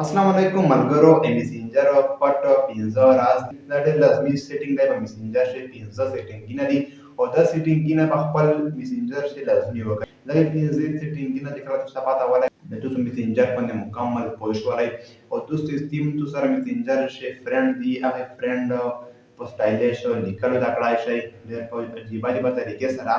السلام علیکم ملګرو میسنجر پټ 15 راز دا ډېر لازمي سیټینګ دی په میسنجر شي 15 سیټینګونه دي او دا سیټینګونه په خپل میسنجر شي لازمي وکړئ دا 15 سیټینګونه چې کله تاسو پاته ولای د تاسو میسنجر باندې مکمل پوه شولای او تاسو تیم تو سره میسنجر شي فرند دی هغه فرند په سټایلیش لیکلو دا کړای شي ډېر په عجیبه طریقې سره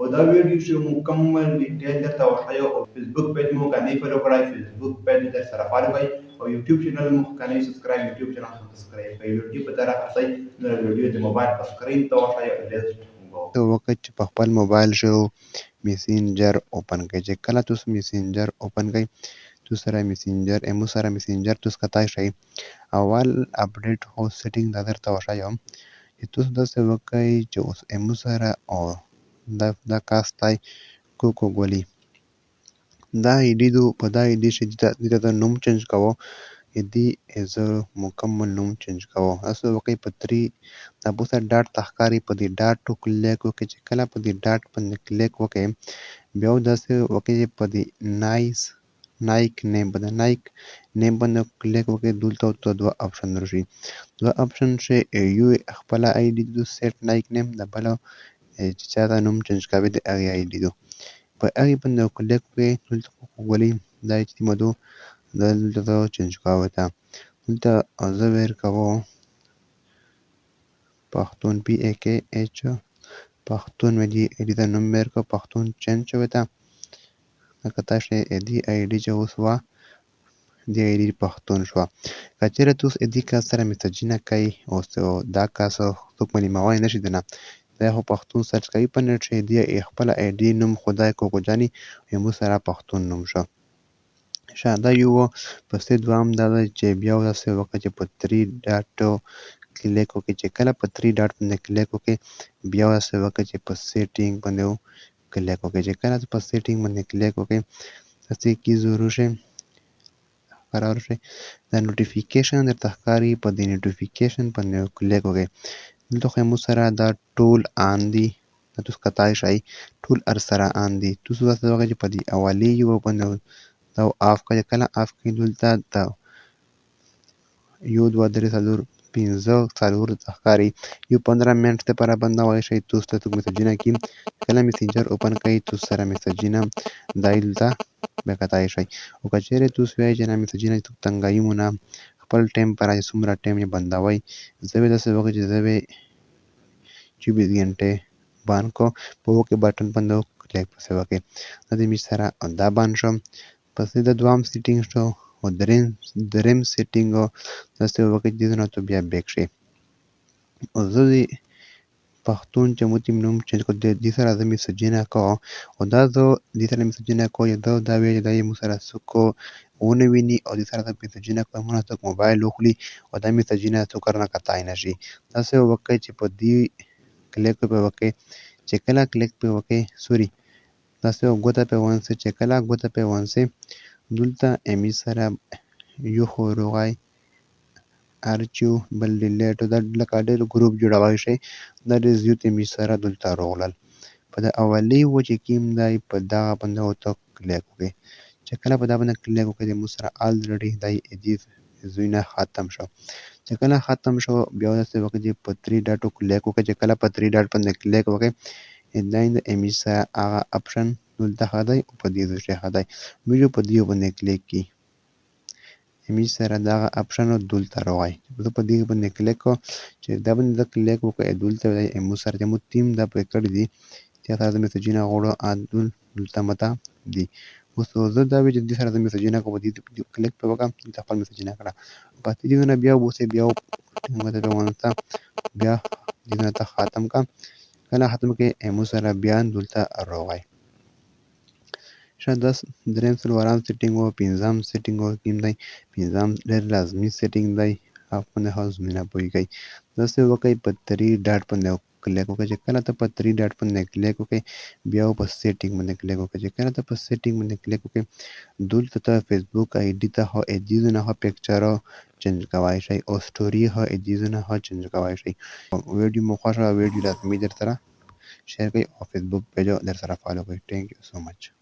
او دا ویډیو چې مکمل ډیټیل درته وښایو او فیسبوک پیج مو کنه فالو کړئ فیسبوک پیج در سره فالو کړئ او یوټیوب چینل مو کنه سبسکرایب یوټیوب چینل هم سبسکرایب کړئ ویډیو په طرف راځي نو ویډیو د موبایل په سکرین ته وښایو لیست ته وکړه چې په خپل موبایل شو میسنجر اوپن کړئ چې کله تاسو میسنجر اوپن کړئ تو سره میسنجر امو سره میسنجر تاسو کتای شئ اول اپډیټ او سیټینګ دا درته وښایم چې تاسو داسې وکړئ چې اوس امو سره او دا کاستای کوکو ګولي دا ایډي دو په دا ایډي شي دته د نوم چینج کوو ایدي از مکمل نوم چینج کوو تاسو وکړئ په 3 دا بوسه ډاټ تخکاری په دې ډاټ ټو کلیک وکړئ چې کله په دې ډاټ باندې کلیک وکړئ بیا داسې وکړئ په دې نایک نیم په نایک نیم باندې کلیک وکړئ دلته ته دوه آپشن راشي دوه آپشن شي یو خپل آی ډي دو سیټ نایک نیم د بل چې چا دا نوم چینج کوي د هغه آی ډي دو په هغه باندې کلیک وکړئ دلته وګورئ دا چې مدو دلته چینج کوو ته دلته زه ویر کوو پښتون پی ای کې ایچ پښتون مې دی ایډي دا نوم ویر کو پښتون چینج شوی ته کتا شي ایدي آی ډي چې اوس وا دی آی ډي پښتون شو کچېره تاسو ایدي کا سره میسجونه کوي او دا کاسو څوک مې موای نشي دنه دا خو پښتون سرچ کوي په نت شي دی خپل آی ډي نوم خدای کوکو جاني یمو سره پښتون نوم شو شاده یو پسې دوام دا چې بیا وسه وکړه چې په 3 ډاټ کلیک وکړئ چې کله په 3 ډاټ باندې کلیک وکړئ بیا وسه وکړه چې په سیټینګ باندې کلیک وکړئ چې کله په سیټینګ باندې کلیک وکړئ تاسو کې ضرور شي قرار شي دا نوټیفیکیشن درته ښکاري په دې نوټیفیکیشن باندې کلیک وکړئ دلته خو مو سره دا ټول آن دي تاسو کتای شئ ټول ار سره آن دي تاسو وسه وکړئ چې په دې اولی یو باندې دا آف کړئ کله آف کړئ دلته دا یو دوه درې څلور پنځه څلور ښکاري یو 15 منټ لپاره بندولی شئ تاسو ته میسجونه کې کله میسنجر اوپن کړئ تاسو سره میسجونه دای دلته بیا کتای شئ او که چیرې تاسو وایئ چې نه میسجونه تنګایي مو نه خپل ټایم پر راځي څومره ټایم یې بندوئ زه به داسې وکړم چې زه به 24 غنټې بند کو په اوکې بټن باندې کلیک پسې وکړئ دا د می سره دا بند شو پسې د دوام سیټینګ شو او دریم سیټینګ داسې وکړئ چې نه ته بیا بیک شي او زه د پښتون چې مو تیم نوم چینج کړ دې سره زه میسجونه کوم او دا زه دې سره میسجونه کوم دا ویل دا یې مو سره څوک ونه ویني او دې سره زه میسجونه کوم نه څوک موبایل وخلي او دا میسجونه څوک نه کتای نشي تاسو وکړئ چې په دې کلیک په وکړئ چې کله کلیک په وکړئ سوري تاسو ګوته په ونسه چې کله ګوته په ونسه دلته امی سره یو خو روغای ارچو بل ډیلیټ دا لکه ډېر ګروپ جوړوای شي دا د زیوت می سره دلته راغلل په د اولی و چې کیم دی په دا باندې اوته کلیک وکړئ چې کله په دا باندې کلیک وکړئ مو سره الریډي دای ایدیز زوینه ختم شو چې کله ختم شو بیا داسې وکړئ چې په 3 ډاټو کلیک وکړئ چې کله په 3 ډاټ باندې کلیک وکړئ دا د امی سره هغه اپشن دلته هدای او په دې ځای هدای موږ په دې باندې کلیک کی امی سره دا اپشن دلته راوای زه په دې باندې کلیک کوم چې دا باندې کلیک وکړئ دلته د امو سره د مو تیم دا پرې کړی دی چې سره د میسجونه غوړو ادل دلته متا دی اوس زه دا وی چې د سره د میسجونه کوم دي کلیک په وکم د خپل میسجونه کړه پاتې دي نه بیا وسه بیا مته وانتا بیا دې ته ختم کا کله ختم کې امو سره بیان دلته راوای شاید 10 دریم څلورم سیټینګ او پنځم سیټینګ او کیم دی پنځم ډېر لازمي سیټینګ دی خپل هاوس نه پويږي داسې وکړئ په 3 ډاټ باندې کلیک وکړئ چې کله ته په 3 ډاټ باندې کلیک وکړئ بیا په سیټینګ باندې کلیک وکړئ چې کله ته په سیټینګ باندې کلیک وکړئ دلته ته فیسبوک آی ډي ته هو ایډیز نه هو پکچر چینج کوای شي او سټوري هو ایډیز نه هو چینج کوای شي ویډیو مو خوښه ویډیو لازمي در سره شیر کړئ او فیسبوک پیج در سره فالو کړئ ثانک یو سو مچ